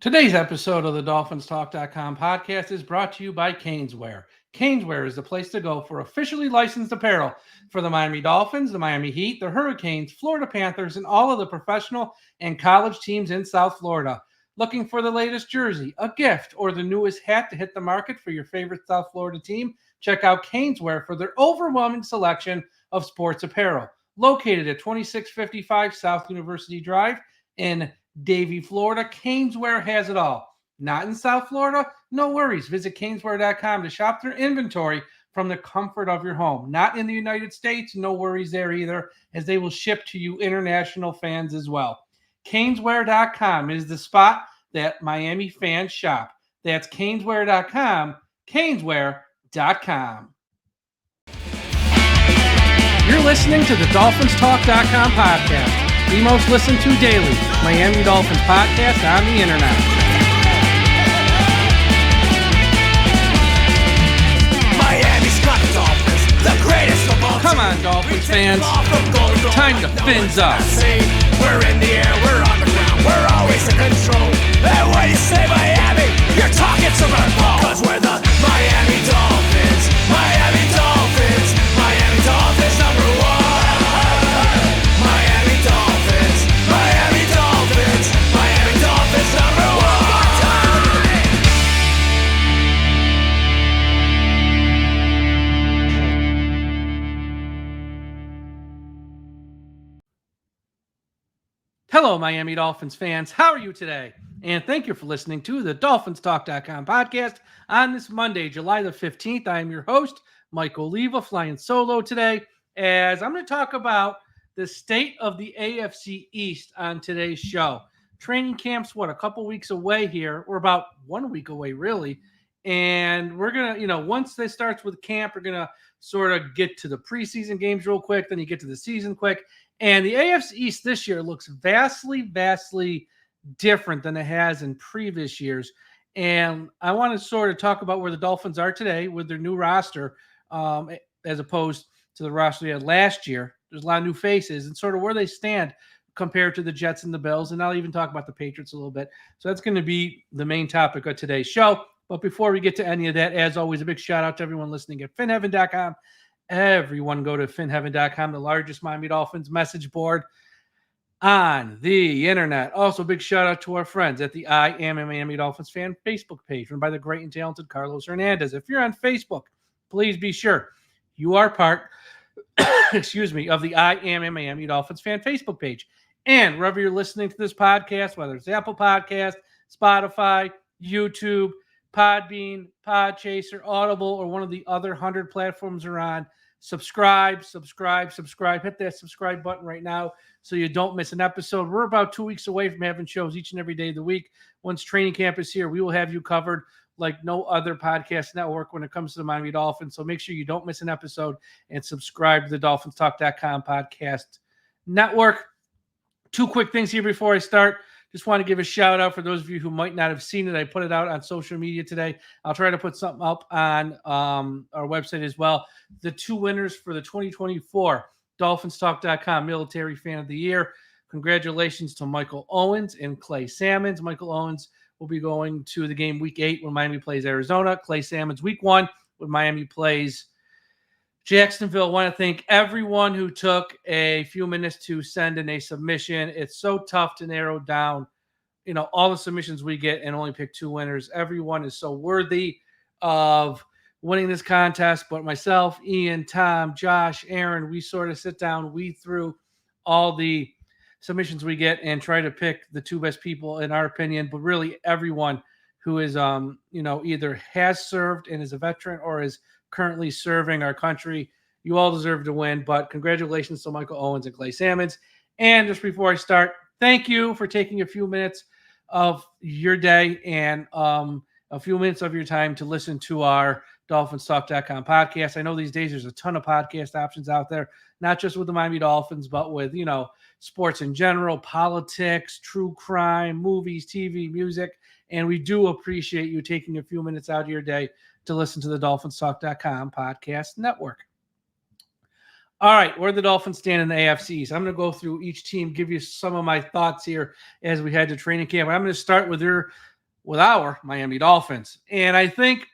Today's episode of the DolphinsTalk.com podcast is brought to you by Caneswear. Caneswear is the place to go for officially licensed apparel for the Miami Dolphins, the Miami Heat, the Hurricanes, Florida Panthers, and all of the professional and college teams in South Florida. Looking for the latest jersey, a gift, or the newest hat to hit the market for your favorite South Florida team? Check out Caneswear for their overwhelming selection of sports apparel. Located at 2655 South University Drive in Davie, Florida, Caneswear has it all. Not in South Florida? No worries. Visit Caneswear.com to shop their inventory from the comfort of your home. Not in the United States? No worries there either, as they will ship to you international fans as well. Caneswear.com is the spot that Miami fans shop. That's Caneswear.com, Caneswear.com. You're listening to the DolphinsTalk.com podcast, the most listened to daily Miami Dolphins podcast on the internet. Miami's got the Dolphins, the greatest of all. Come on, Dolphins fans. Time to fins up. We're in the air, we're on the ground, we're always in control. And when you say Miami, you're talking Super Bowl. Cause we're the Miami Dolphins, Miami Dolphins, Miami Dolphins number one. Miami Dolphins, Miami Dolphins, Miami Dolphins number one. Hello, Miami Dolphins fans. How are you today? And thank you for listening to the DolphinsTalk.com podcast on this Monday, July the 15th. I am your host, Mike Oliva, flying solo today, as I'm going to talk about the state of the AFC East on today's show. Training camp's, a couple weeks away here. We're about 1 week away, really. And we're going to, once this starts with camp, we're going to sort of get to the preseason games real quick. Then you get to the season quick. And the AFC East this year looks vastly different than it has in previous years. And I want to sort of talk about where the Dolphins are today with their new roster, as opposed to the roster they had last year. There's a lot of new faces and sort of where they stand compared to the Jets and the Bills. And I'll even talk about the Patriots a little bit. So that's going to be the main topic of today's show. But before we get to any of that, as always, a big shout out to everyone listening at finheaven.com. Everyone go to finheaven.com, the largest Miami Dolphins message board on the internet. Also, big shout out to our friends at the I Am a Miami Dolphins fan Facebook page run by the great and talented Carlos Hernandez. If you're on Facebook, please be sure you are part, of the I Am a Miami Dolphins fan Facebook page. And wherever you're listening to this podcast, whether it's Apple Podcast, Spotify, YouTube, Podbean, Podchaser, Audible, or one of the other 100 platforms are on, subscribe. Hit that subscribe button right now so you don't miss an episode. We're about 2 weeks away from having shows each and every day of the week. Once training camp is here, we will have you covered like no other podcast network when it comes to the Miami Dolphins. So make sure you don't miss an episode and subscribe to the DolphinsTalk.com podcast network. Two quick things here before I start. Just want to give a shout out for those of you who might not have seen it. I put it out on social media today. I'll try to put something up on our website as well. The two winners for the 2024 DolphinsTalk.com Military Fan of the Year. Congratulations to Michael Owens and Clay Salmons. Michael Owens will be going to the game week 8 when Miami plays Arizona. Clay Salmons week 1 when Miami plays Jacksonville. I want to thank everyone who took a few minutes to send in a submission. It's so tough to narrow down, all the submissions we get and only pick two winners. Everyone is so worthy of winning this contest, but myself, Ian, Tom, Josh, Aaron, we sort of sit down, weed through all the submissions we get and try to pick the two best people in our opinion, but really everyone who is, either has served and is a veteran or is currently serving our country. You all deserve to win, but congratulations to Michael Owens and Clay Salmons. And just before I start, thank you for taking a few minutes of your day and a few minutes of your time to listen to our DolphinsTalk.com podcast. I know these days there's a ton of podcast options out there, not just with the Miami Dolphins, but with, sports in general, politics, true crime, movies, TV, music. And we do appreciate you taking a few minutes out of your day to listen to the DolphinsTalk.com podcast network. All right, where the Dolphins stand in the AFC East. I'm going to go through each team, give you some of my thoughts here as we head to training camp. I'm going to start with our Miami Dolphins. And I think,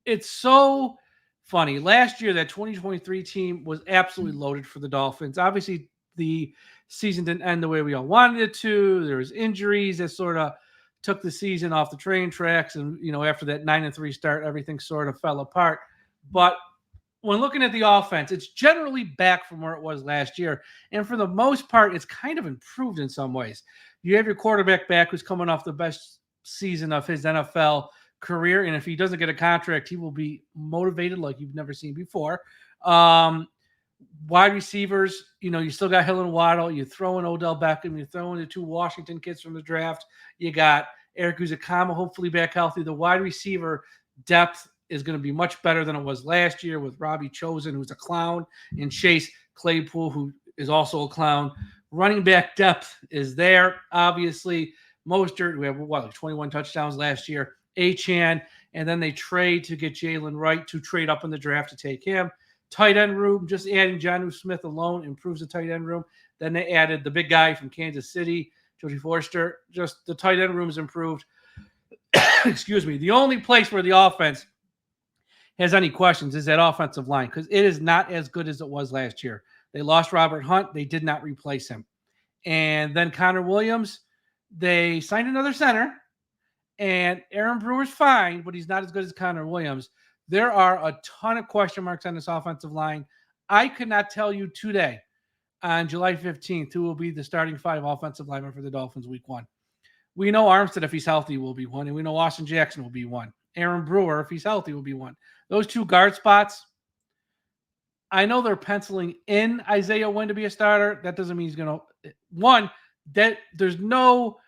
it's so funny. Last year, that 2023 team was absolutely loaded for the Dolphins. Obviously, the season didn't end the way we all wanted it to. There was injuries that sort of took the season off the train tracks. And, after that 9-3 start, everything sort of fell apart. But when looking at the offense, it's generally back from where it was last year. And for the most part, it's kind of improved in some ways. You have your quarterback back who's coming off the best season of his NFL career. And if he doesn't get a contract, he will be motivated like you've never seen before. Wide receivers, you still got Hill and Waddle. You throw in Odell Beckham. You throw in the 2 Washington kids from the draft. You got Eric Uzakama, hopefully back healthy. The wide receiver depth is going to be much better than it was last year with Robbie Chosen, who's a clown, and Chase Claypool, who is also a clown. Running back depth is there, obviously. Mostert, we have, like 21 touchdowns last year. Achane, and then they trade to get Jalen Wright to trade up in the draft to take him. Tight end room, just adding Jonnu Smith alone improves the tight end room. Then they added the big guy from Kansas City, Jody Forster. Just the tight end room is improved. Excuse me. The only place where the offense has any questions is that offensive line, because it is not as good as it was last year. They lost Robert Hunt. They did not replace him. And then Connor Williams, they signed another center, and Aaron Brewer's fine, but he's not as good as Connor Williams. There are a ton of question marks on this offensive line. I could not tell you today, on July 15th, who will be the starting 5 offensive linemen for the Dolphins week 1. We know Armstead, if he's healthy, will be one, and we know Austin Jackson will be one. Aaron Brewer, if he's healthy, will be one. Those 2 guard spots, I know they're penciling in Isaiah Wynn to be a starter. That doesn't mean he's going to – one, that there's no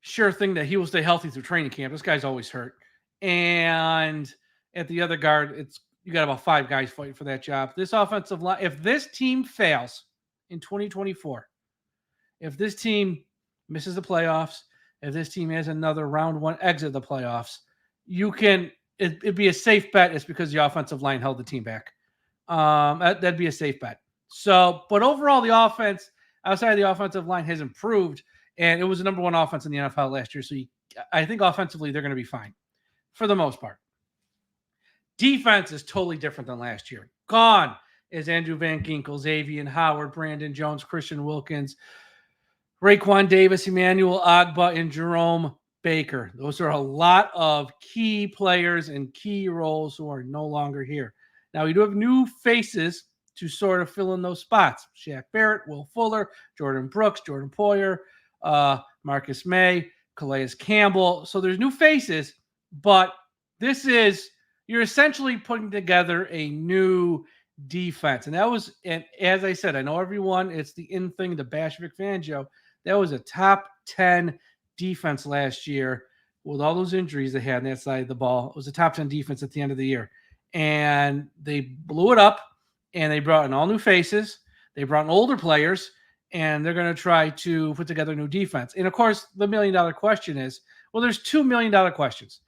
sure thing that he will stay healthy through training camp. This guy's always hurt. And at the other guard, you got about 5 guys fighting for that job. This offensive line, if this team fails in 2024, if this team misses the playoffs, if this team has another round 1 exit of the playoffs, it'd be a safe bet. It's because the offensive line held the team back. That'd be a safe bet. So, but overall, the offense outside of the offensive line has improved, and it was the number 1 offense in the NFL last year. So I think offensively, they're going to be fine for the most part. Defense is totally different than last year. Gone is Andrew Van Ginkel, Xavier Howard, Brandon Jones, Christian Wilkins, Raekwon Davis, Emmanuel Ogbah, and Jerome Baker. Those are a lot of key players and key roles who are no longer here. Now, we do have new faces to sort of fill in those spots. Shaq Barrett, Will Fuller, Jordan Brooks, Jordan Poyer, Marcus May, Calais Campbell. So there's new faces, but you're essentially putting together a new defense. And as I said, I know everyone, it's the in thing to bash Vic Fangio. That was a top 10 defense last year with all those injuries they had on that side of the ball. It was a top 10 defense at the end of the year. And they blew it up, and they brought in all new faces. They brought in older players, and they're going to try to put together a new defense. And, of course, the $1 million question is, well, there's $2 million questions.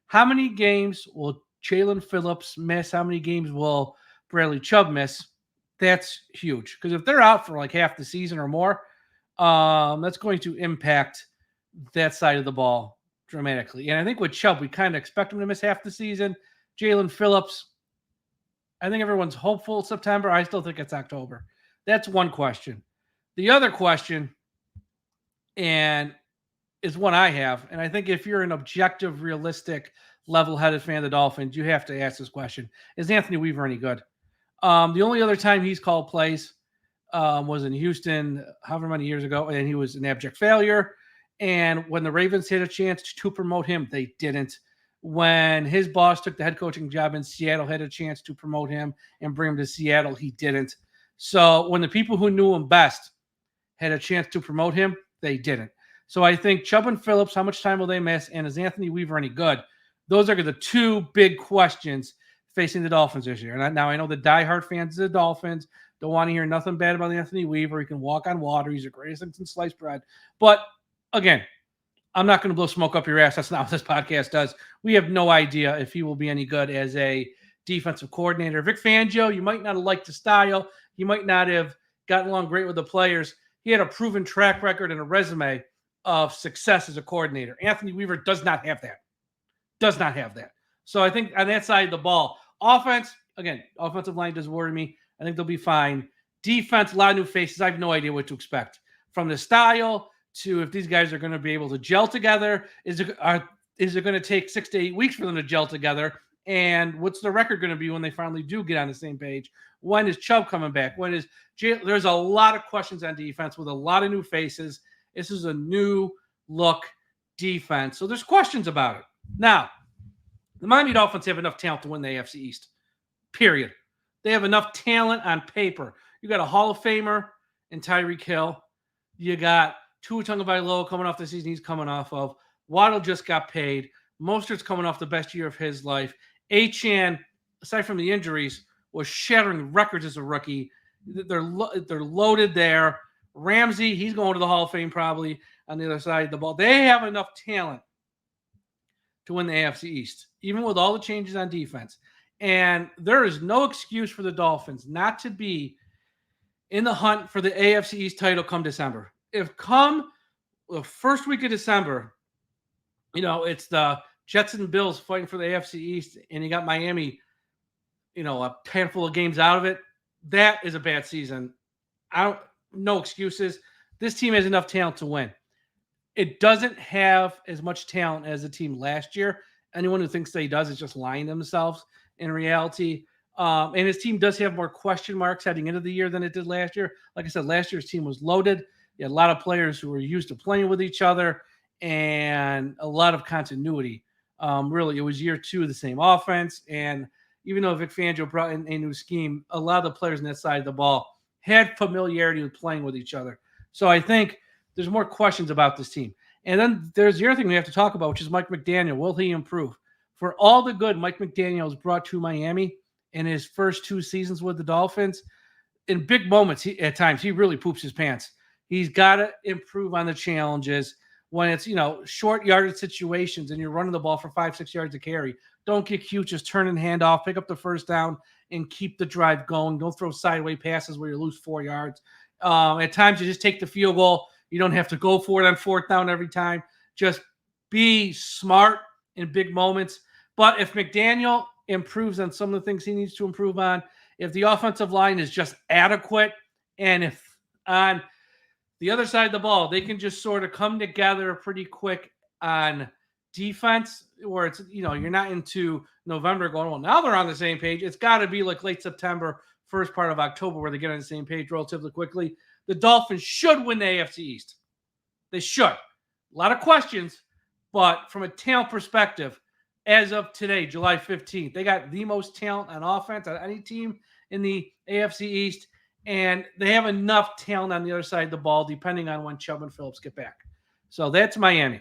How many games will Jalen Phillips miss? How many games will Bradley Chubb miss? That's huge. Because if they're out for like half the season or more, that's going to impact that side of the ball dramatically. And I think with Chubb, we kind of expect him to miss half the season. Jalen Phillips, I think everyone's hopeful September. I still think it's October. That's one question. The other question, and is one I have, and I think if you're an objective, realistic, level-headed fan of the Dolphins, you have to ask this question. Is Anthony Weaver any good? The only other time he's called plays was in Houston however many years ago, and he was an abject failure. And when the Ravens had a chance to promote him, they didn't. When his boss took the head coaching job in Seattle, had a chance to promote him and bring him to Seattle, he didn't. So when the people who knew him best had a chance to promote him, they didn't. So I think Chubb and Phillips, how much time will they miss? And is Anthony Weaver any good? Those are the 2 big questions facing the Dolphins this year. And now I know the diehard fans of the Dolphins don't want to hear nothing bad about Anthony Weaver. He can walk on water. He's the greatest thing since sliced bread. But again, I'm not going to blow smoke up your ass. That's not what this podcast does. We have no idea if he will be any good as a defensive coordinator. Vic Fangio, you might not have liked the style. You might not have gotten along great with the players. He had a proven track record and a resume of success as a coordinator. Anthony Weaver does not have that. Does not have that. So I think on that side of the ball, offense, again, offensive line does worry me. I think they'll be fine. Defense, a lot of new faces. I have no idea what to expect. From the style to if these guys are going to be able to gel together. Is it going to take 6 to 8 weeks for them to gel together? And what's the record going to be when they finally do get on the same page? When is Chubb coming back? When is there's a lot of questions on defense with a lot of new faces. This is a new look defense. So there's questions about it. Now, the Miami Dolphins have enough talent to win the AFC East. Period. They have enough talent on paper. You got a Hall of Famer in Tyreek Hill. You got Tua Tagovailoa coming off the season he's coming off of. Waddle just got paid. Mostert's coming off the best year of his life. Achane, aside from the injuries, was shattering records as a rookie. They're loaded there. Ramsey, he's going to the Hall of Fame probably on the other side of the ball. They have enough talent to win the AFC East, even with all the changes on defense. And there is no excuse for the Dolphins not to be in the hunt for the AFC East title come December. If come the first week of December, it's the Jets and Bills fighting for the AFC East, and you got Miami, a handful of games out of it, that is a bad season. No excuses. This team has enough talent to win. It doesn't have as much talent as the team last year. Anyone who thinks that he does is just lying to themselves in reality. And his team does have more question marks heading into the year than it did last year. Like I said, last year's team was loaded. You had a lot of players who were used to playing with each other and a lot of continuity. Really, it was year 2 of the same offense. And even though Vic Fangio brought in a new scheme, a lot of the players on that side of the ball had familiarity with playing with each other. So I think there's more questions about this team. And then there's the other thing we have to talk about, which is Mike McDaniel. Will he improve? For all the good Mike McDaniel has brought to Miami in his first 2 seasons with the Dolphins, in big moments, at times, he really poops his pants. He's got to improve on the challenges. When it's, short yardage situations and you're running the ball for 5-6 yards to carry, don't get cute. Just turn and hand off, pick up the first down, and keep the drive going. Don't throw sideways passes where you lose 4 yards. At times, you just take the field goal. You don't have to go for it on 4th down every time. Just be smart in big moments. But if McDaniel improves on some of the things he needs to improve on, if the offensive line is just adequate, and if on the other side of the ball, they can just sort of come together pretty quick on defense, where it's, you're not into November going, well, now they're on the same page. It's got to be like late September, first part of October, where they get on the same page relatively quickly. The Dolphins should win the AFC East. They should. A lot of questions, but from a talent perspective, as of today, July 15th, they got the most talent on offense on any team in the AFC East. And they have enough talent on the other side of the ball, depending on when Chubb and Phillips get back. So that's Miami.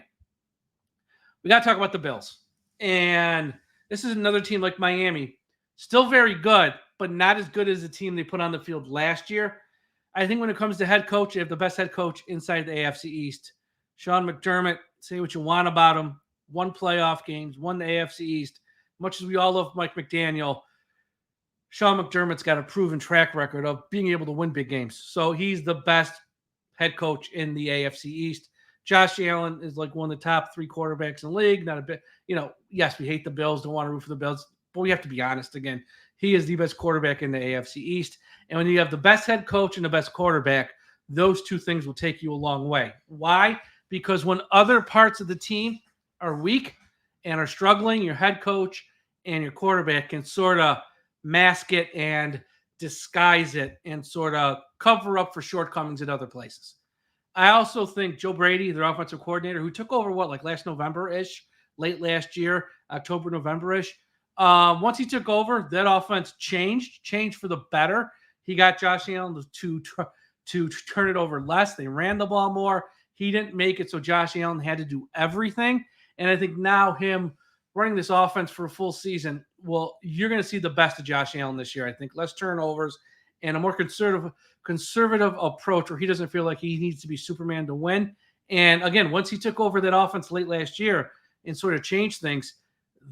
We got to talk about the Bills. And this is another team like Miami. Still very good, but not as good as the team they put on the field last year. I think when it comes to head coach, they have the best head coach inside the AFC East. Sean McDermott, say what you want about him. 1 playoff games, won the AFC East. Much as we all love Mike McDaniel, Sean McDermott's got a proven track record of being able to win big games. So he's the best head coach in the AFC East. Josh Allen is like one of the top 3 quarterbacks in the league. Not a bit, yes, we hate the Bills, don't want to root for the Bills, but we have to be honest again. He is the best quarterback in the AFC East. And when you have the best head coach and the best quarterback, those 2 things will take you a long way. Why? Because when other parts of the team are weak and are struggling, your head coach and your quarterback can sort of mask it and disguise it and sort of cover up for shortcomings in other places. I also think Joe Brady, their offensive coordinator, who took over last November-ish, late last year, October, November-ish. Once he took over, that offense changed for the better. He got Josh Allen to turn it over less. They ran the ball more. He didn't make it so Josh Allen had to do everything. And I think now him running this offense for a full season, well, you're going to see the best of Josh Allen this year. I think less turnovers and a more conservative approach where he doesn't feel like he needs to be Superman to win. And again, once he took over that offense late last year and sort of changed things,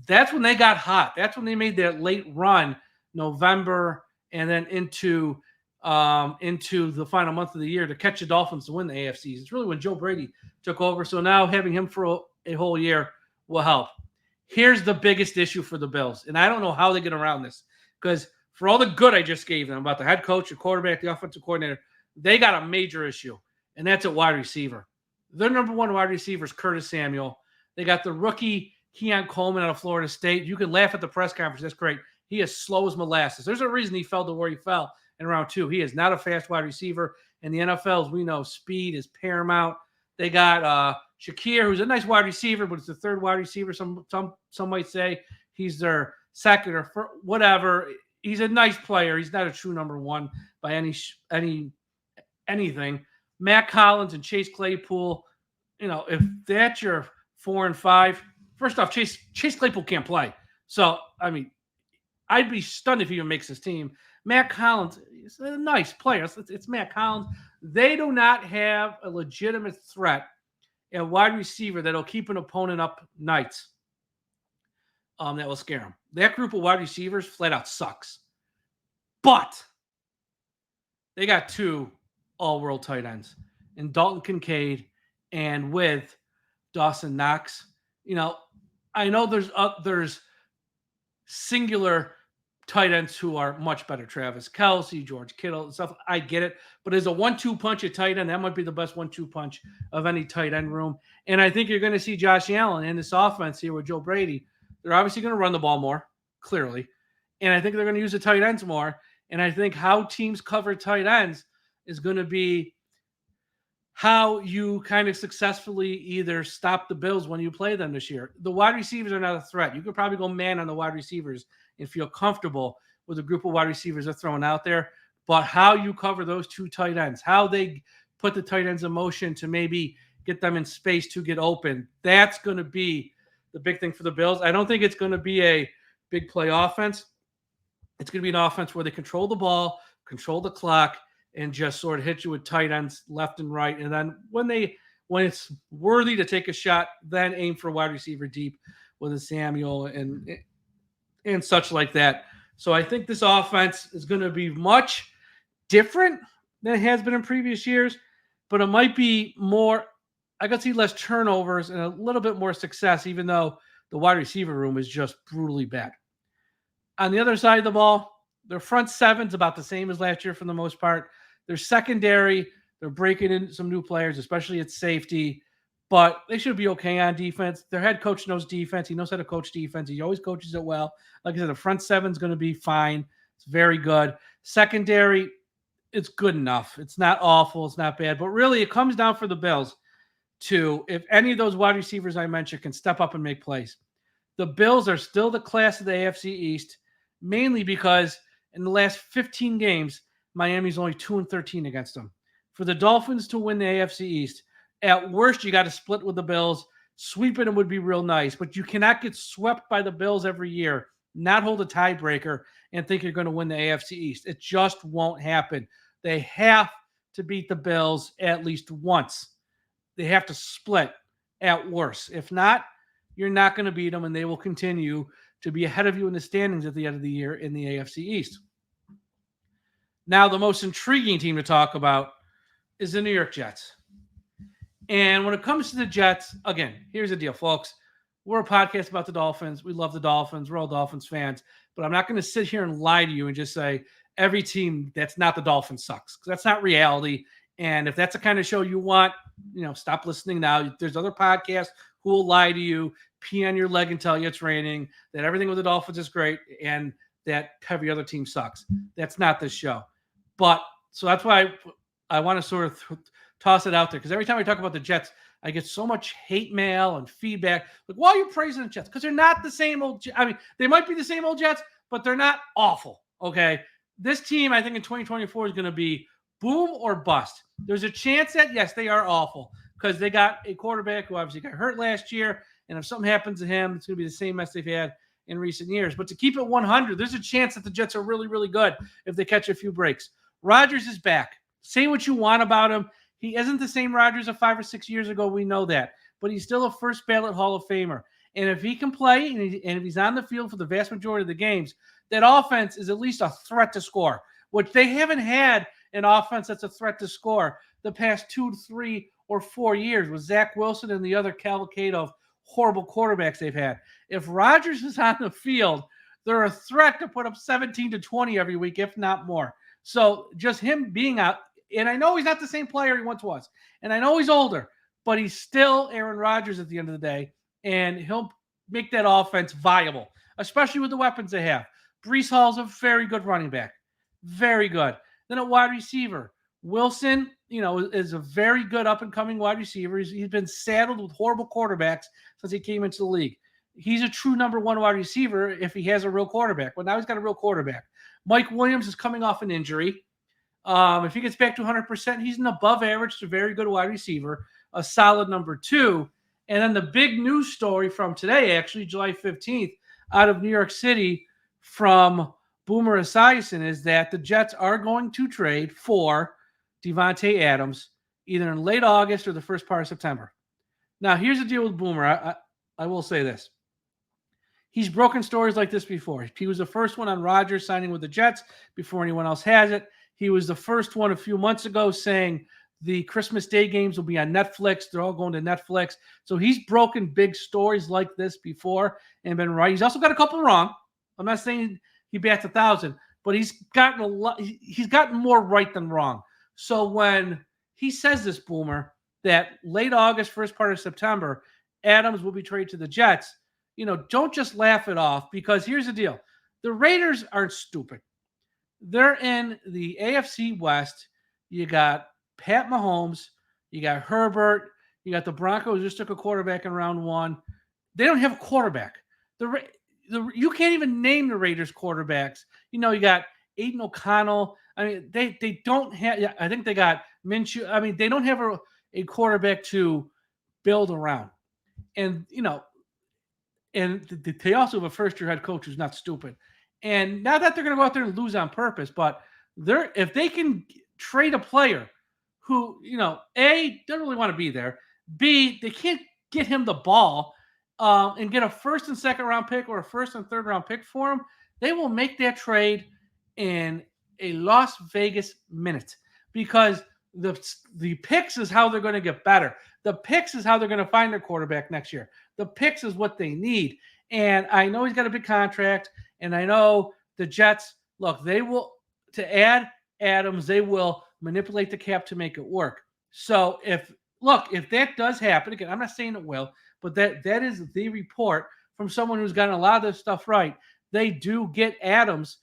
That's when they got hot. That's when they made that late run, November, and then into the final month of the year to catch the Dolphins to win the AFC. It's really when Joe Brady took over. So now having him for a whole year will help. Here's the biggest issue for the Bills, and I don't know how they get around this, because for all the good I just gave them about the head coach, the quarterback, the offensive coordinator, they got a major issue, and that's at wide receiver. Their number one wide receiver is Curtis Samuel. They got the rookie Keon Coleman out of Florida State. You can laugh at the press conference. That's great. He is slow as molasses. There's a reason he fell to where he fell in round 2. He is not a fast wide receiver. In the NFL, as we know, speed is paramount. They got Shakir, who's a nice wide receiver, but it's the third wide receiver. Some might say he's their second or whatever. He's a nice player. He's not a true number one by anything. Matt Collins and Chase Claypool, if that's your 4 and 5, first off, Chase Claypool can't play. So, I mean, I'd be stunned if he even makes his team. Matt Collins is a nice player. It's Matt Collins. They do not have a legitimate threat at wide receiver that'll keep an opponent up nights. That will scare them. That group of wide receivers flat out sucks. But they got 2 all-world tight ends in Dalton Kincaid and with Dawson Knox. I know there's singular tight ends who are much better. Travis Kelce, George Kittle, and stuff. I get it. But as a 1-2 punch at tight end, that might be the best 1-2 punch of any tight end room. And I think you're going to see Josh Allen in this offense here with Joe Brady. They're obviously going to run the ball more, clearly. And I think they're going to use the tight ends more. And I think how teams cover tight ends is going to be how you kind of successfully either stop the Bills when you play them this year. The wide receivers are not a threat. You could probably go man on the wide receivers and feel comfortable with the group of wide receivers they're throwing out there. But how you cover those 2 tight ends, how they put the tight ends in motion to maybe get them in space to get open, that's going to be the big thing for the Bills. I don't think it's going to be a big play offense. It's going to be an offense where they control the ball, control the clock, and just sort of hit you with tight ends left and right. And then when it's worthy to take a shot, then aim for wide receiver deep with a Samuel and such like that. So I think this offense is going to be much different than it has been in previous years, but it might be more, I could see less turnovers and a little bit more success, even though the wide receiver room is just brutally bad. On the other side of the ball, their front seven's about the same as last year for the most part. Their secondary, they're breaking in some new players, especially at safety, but they should be okay on defense. Their head coach knows defense. He knows how to coach defense. He always coaches it well. Like I said, the front seven's going to be fine. It's very good. Secondary, it's good enough. It's not awful. It's not bad. But really, it comes down for the Bills to if any of those wide receivers I mentioned can step up and make plays. The Bills are still the class of the AFC East, mainly because in the last 15 games, Miami's only 2-13 against them. For the Dolphins to win the AFC East, at worst, you got to split with the Bills. Sweeping them would be real nice, but you cannot get swept by the Bills every year, not hold a tiebreaker, and think you're going to win the AFC East. It just won't happen. They have to beat the Bills at least once. They have to split at worst. If not, you're not going to beat them, and they will continue to be ahead of you in the standings at the end of the year in the AFC East. Now, the most intriguing team to talk about is the New York Jets. And when it comes to the Jets, again, here's the deal, folks. We're a podcast about the Dolphins. We love the Dolphins. We're all Dolphins fans. But I'm not going to sit here and lie to you and just say every team that's not the Dolphins sucks, because that's not reality. And if that's the kind of show you want, stop listening now. There's other podcasts who will lie to you, pee on your leg and tell you it's raining, that everything with the Dolphins is great, and that every other team sucks. That's not this show. But so that's why I want to sort of toss it out there, because every time I talk about the Jets, I get so much hate mail and feedback. Like, why are you praising the Jets? Because they're not the same old – I mean, they might be the same old Jets, but they're not awful, okay? This team, I think, in 2024 is going to be boom or bust. There's a chance that, yes, they are awful because they got a quarterback who obviously got hurt last year, and if something happens to him, it's going to be the same mess they've had in recent years. But to keep it 100, there's a chance that the Jets are really, really good if they catch a few breaks. Rodgers is back. Say what you want about him. He isn't the same Rodgers of 5 or 6 years ago. We know that. But he's still a first ballot Hall of Famer. And if he can play and if he's on the field for the vast majority of the games, that offense is at least a threat to score, which they haven't had an offense that's a threat to score the past 2 to 3 or 4 years with Zach Wilson and the other cavalcade of horrible quarterbacks they've had. If Rodgers is on the field, they're a threat to put up 17 to 20 every week, if not more. So just him being out, and I know he's not the same player he once was, and I know he's older, but he's still Aaron Rodgers at the end of the day, and he'll make that offense viable, especially with the weapons they have. Breece Hall's a very good running back. Very good. Then a wide receiver. Wilson, is a very good up-and-coming wide receiver. He's been saddled with horrible quarterbacks since he came into the league. He's a true number one wide receiver if he has a real quarterback. Well, now he's got a real quarterback. Mike Williams is coming off an injury. If he gets back to 100%, he's an above average to very good wide receiver, a solid number 2. And then the big news story from today, actually, July 15th, out of New York City from Boomer Esiason is that the Jets are going to trade for Devontae Adams either in late August or the first part of September. Now, here's the deal with Boomer. I will say this. He's broken stories like this before. He was the first one on Rodgers signing with the Jets before anyone else has it. He was the first one a few months ago saying the Christmas Day games will be on Netflix. They're all going to Netflix. So he's broken big stories like this before and been right. He's also got a couple wrong. I'm not saying he bats 1,000, but he's gotten a lot. He's gotten more right than wrong. So when he says this, Boomer, that late August, first part of September, Adams will be traded to the Jets, don't just laugh it off, because here's the deal. The Raiders aren't stupid. They're in the AFC West. You got Pat Mahomes. You got Herbert. You got the Broncos just took a quarterback in round 1. They don't have a quarterback. You can't even name the Raiders quarterbacks. You got Aiden O'Connell. I mean, they don't have. I think they got Minshew. I mean, they don't have a quarterback to build around, and and they also have a first-year head coach who's not stupid. And not that they're going to go out there and lose on purpose, but if they can trade a player who A, doesn't really want to be there, B, they can't get him the ball. And get a first and second round pick or a first and third round pick for him, they will make that trade in a Las Vegas minute, because the picks is how they're going to get better. The picks is how they're going to find their quarterback next year. The picks is what they need. And I know he's got a big contract, and I know the Jets, look, they will, to add Adams, they will manipulate the cap to make it work. So if that does happen, again, I'm not saying it will, but that is the report from someone who's gotten a lot of this stuff right. They do get Adams,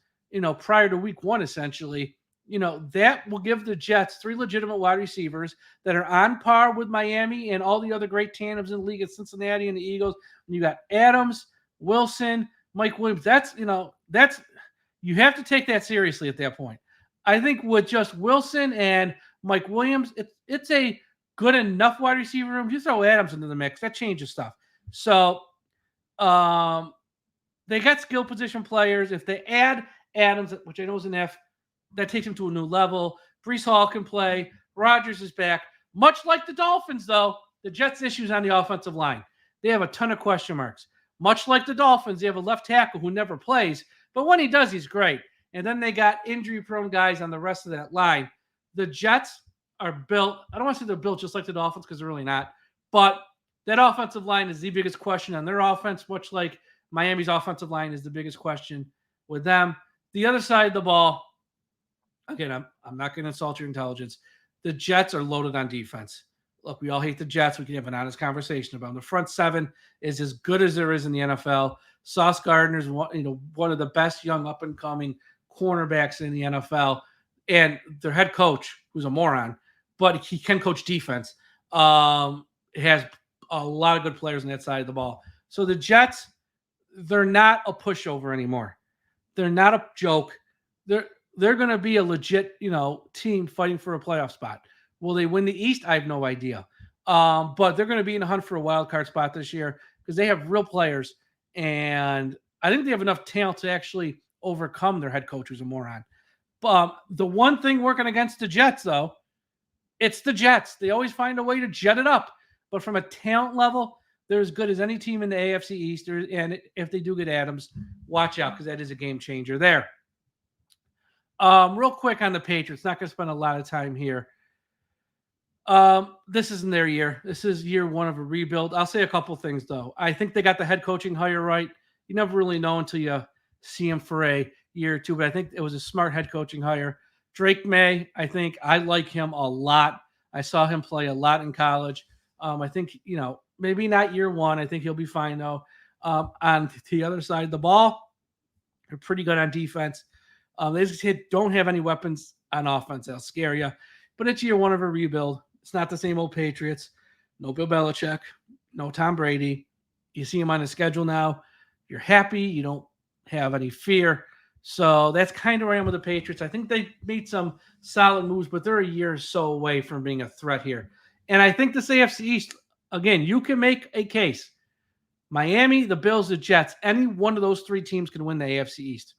prior to week 1, essentially. That will give the Jets 3 legitimate wide receivers that are on par with Miami and all the other great tandems in the league at Cincinnati and the Eagles. When you got Adams, Wilson, Mike Williams, that's you have to take that seriously at that point. I think with just Wilson and Mike Williams, it's a good enough wide receiver room. You throw Adams into the mix, that changes stuff. So they got skill position players. If they add Adams, which I know is an F, that takes him to a new level. Breece Hall can play. Rodgers is back. Much like the Dolphins, though, the Jets' issues on the offensive line. They have a ton of question marks. Much like the Dolphins, they have a left tackle who never plays, but when he does, he's great. And then they got injury-prone guys on the rest of that line. The Jets are built, I don't want to say they're built just like the Dolphins, because they're really not, but that offensive line is the biggest question on their offense, much like Miami's offensive line is the biggest question with them. The other side of the ball, again, I'm not going to insult your intelligence. The Jets are loaded on defense. Look, we all hate the Jets. We can have an honest conversation about them. The front 7 is as good as there is in the NFL. Sauce Gardner is one of the best young up-and-coming cornerbacks in the NFL. And their head coach, who's a moron, but he can coach defense, has a lot of good players on that side of the ball. So the Jets, they're not a pushover anymore. They're not a joke. They're going to be a legit, team fighting for a playoff spot. Will they win the East? I have no idea. But they're going to be in the hunt for a wild card spot this year because they have real players. And I think they have enough talent to actually overcome their head coach, who's a moron. The one thing working against the Jets, though, it's the Jets. They always find a way to jet it up. But from a talent level, they're as good as any team in the AFC East. And if they do get Adams, watch out because that is a game changer there. Real quick on the Patriots, not going to spend a lot of time here. This isn't their year. This is year one of a rebuild. I'll say a couple things, though. I think they got the head coaching hire right. You never really know until you see him for a year or two, but I think it was a smart head coaching hire. Drake May, I like him a lot. I saw him play a lot in college. I think, maybe not year one. I think he'll be fine, though. On the other side of the ball, they're pretty good on defense. They just don't have any weapons on offense. They'll scare you. But it's year one of a rebuild. It's not the same old Patriots. No Bill Belichick. No Tom Brady. You see him on the schedule now. You're happy. You don't have any fear. So that's kind of where I am with the Patriots. I think they made some solid moves, but they're a year or so away from being a threat here. And I think this AFC East, again, you can make a case. Miami, the Bills, the Jets, any one of those three teams can win the AFC East.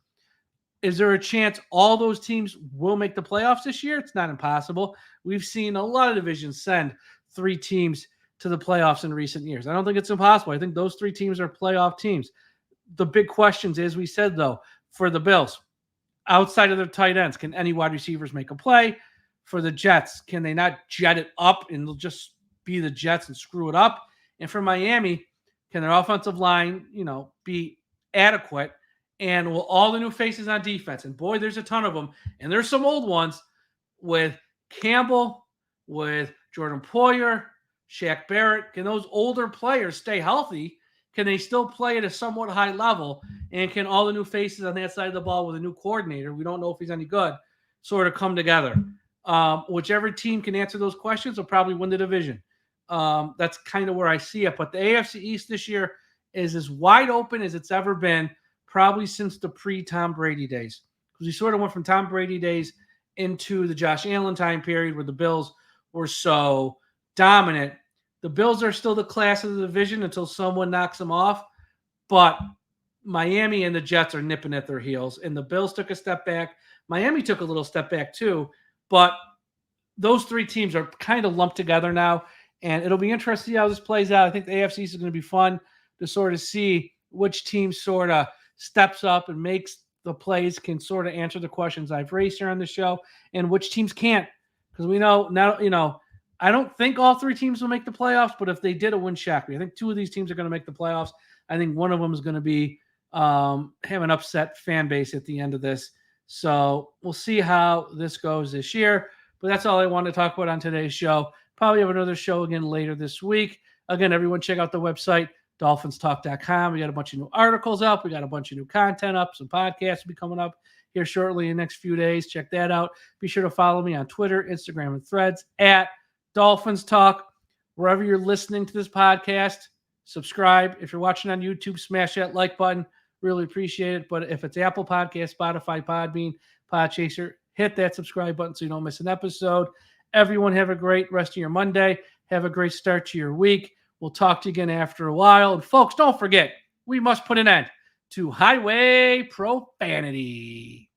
Is there a chance all those teams will make the playoffs this year? It's not impossible. We've seen a lot of divisions send three teams to the playoffs in recent years. I don't think it's impossible. I think those three teams are playoff teams. The big questions, as we said, though, for the Bills, outside of their tight ends, can any wide receivers make a play? For the Jets, can they not jet it up and they'll just be the Jets and screw it up? And for Miami, can their offensive line, be adequate? And will all the new faces on defense, and boy, there's a ton of them, and there's some old ones with Campbell, with Jordan Poyer, Shaq Barrett. Can those older players stay healthy? Can they still play at a somewhat high level? And can all the new faces on that side of the ball with a new coordinator, we don't know if he's any good, sort of come together? Whichever team can answer those questions will probably win the division. That's kind of where I see it. But the AFC East this year is as wide open as it's ever been, probably since the pre-Tom Brady days. Because we sort of went from Tom Brady days into the Josh Allen time period where the Bills were so dominant. The Bills are still the class of the division until someone knocks them off. But Miami and the Jets are nipping at their heels. And the Bills took a step back. Miami took a little step back too. But those three teams are kind of lumped together now. And it'll be interesting to see how this plays out. I think the AFC is going to be fun to sort of see which team sort of steps up and makes the plays, can sort of answer the questions I've raised here on the show, and which teams can't. Because we know now, I don't think all three teams will make the playoffs, but if they did, it wouldn't shock me. I think two of these teams are going to make the playoffs. I think one of them is going to be have an upset fan base at the end of this. So we'll see how this goes this year. But that's all I wanted to talk about on today's show. Probably have another show again later this week. Again, everyone check out the website, DolphinsTalk.com. We got a bunch of new articles up. We got a bunch of new content up. Some podcasts will be coming up here shortly in the next few days. Check that out. Be sure to follow me on Twitter, Instagram, and Threads at DolphinsTalk. Wherever you're listening to this podcast, subscribe. If you're watching on YouTube, smash that like button. Really appreciate it. But if it's Apple Podcast, Spotify, Podbean, Podchaser, hit that subscribe button so you don't miss an episode. Everyone have a great rest of your Monday. Have a great start to your week. We'll talk to you again after a while. And folks, don't forget, we must put an end to highway profanity.